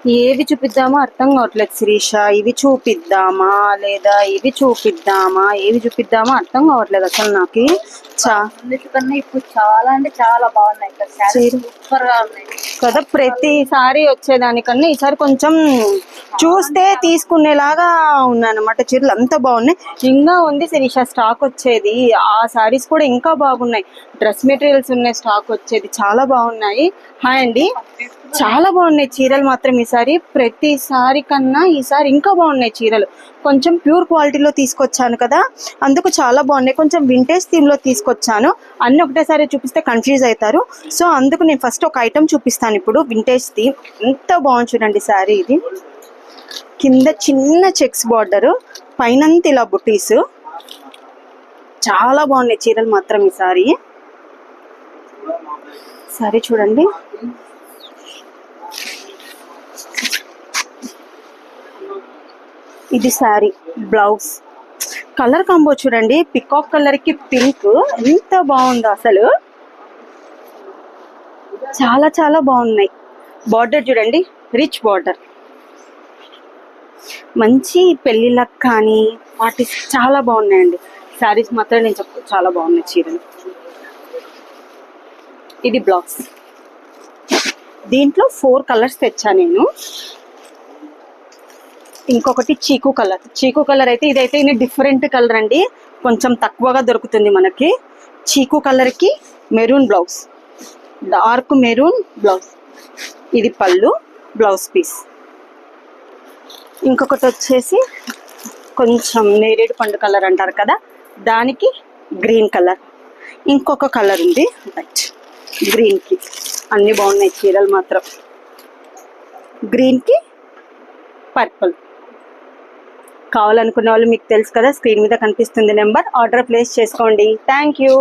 ఏవి చూపిద్దామో అర్థం కావట్లేదు శిరీష. ఇవి చూపిద్దామా లేదా ఇవి చూపిద్దామా, ఏవి చూపిద్దామో అర్థం కావట్లేదు అసలు నాకు. అన్నిటికన్నా ఇప్పుడు చాలా అంటే చాలా బాగున్నాయి సూపర్ గా ఉన్నాయి కదా. ప్రతిసారి వచ్చేదానికన్నా ఈసారి కొంచెం చూస్తే తీసుకునేలాగా ఉన్నాయన్నమాట. చీరలు అంతా బాగున్నాయి. ఇంకా ఉంది శిరీష స్టాక్ వచ్చేది. ఆ సారీస్ కూడా ఇంకా బాగున్నాయి. డ్రెస్ మెటీరియల్స్ ఉన్నాయి స్టాక్ వచ్చేది. చాలా బాగున్నాయి. హాయ్ అండి. చాలా బాగున్నాయి చీరలు మాత్రం ఈసారి. ప్రతిసారి కన్నా ఈసారి ఇంకా బాగున్నాయి చీరలు. కొంచెం ప్యూర్ క్వాలిటీలో తీసుకొచ్చాను కదా, అందుకు చాలా బాగున్నాయి. కొంచెం వింటేజ్ థీమ్లో తీసుకొచ్చాను. అన్నీ ఒకటేసారి చూపిస్తే కన్ఫ్యూజ్ అవుతారు. సో అందుకు నేను ఫస్ట్ ఒక ఐటమ్ చూపిస్తాను ఇప్పుడు. వింటేజ్ థీమ్ ఎంత బాగుంది చూడండి శారీ. ఇది కింద చిన్న చెక్స్ బార్డర్, పైనంత ఇలా బుటీస్. చాలా బాగున్నాయి చీరలు మాత్రం ఈసారి. సరే చూడండి. ఇది శారీ బ్లౌజ్. కలర్ కాంబో చూడండి. పికాక్ కలర్ కి పింక్ ఎంత బాగుందో అసలు. చాలా చాలా బాగున్నాయి. బార్డర్ చూడండి, రిచ్ బార్డర్. మంచి పెళ్ళిళ్ళకి కానీ వాటి చాలా బాగున్నాయండి శారీస్ మాత్రం. నేను చెప్పు చాలా బాగున్నాయి చీరలు. ఇది బ్లౌజ్. దీంట్లో 4 కలర్స్ తెచ్చా నేను. ఇంకొకటి చీకు కలర్. చీకు కలర్ అయితే ఇదైతే ఇది డిఫరెంట్ కలర్ అండి, కొంచెం తక్కువగా దొరుకుతుంది మనకి. చీకు కలర్కి maroon blouse, dark maroon blouse. ఇది పళ్ళు, బ్లౌజ్ పీస్. ఇంకొకటి వచ్చేసి కొంచెం నేరేడు పండు కలర్ అంటారు కదా, దానికి గ్రీన్ కలర్. ఇంకొక కలర్ ఉంది రైట్ గ్రీన్కి. అన్నీ బాగున్నాయి చీరలు మాత్రం. గ్రీన్కి పర్పుల్. కావాలనుకునే వాళ్ళు మీకు తెలుసు కదా, స్క్రీన్ మీద కనిపిస్తుంది నెంబర్, ఆర్డర్ ప్లేస్ చేసుకోండి. Thank you.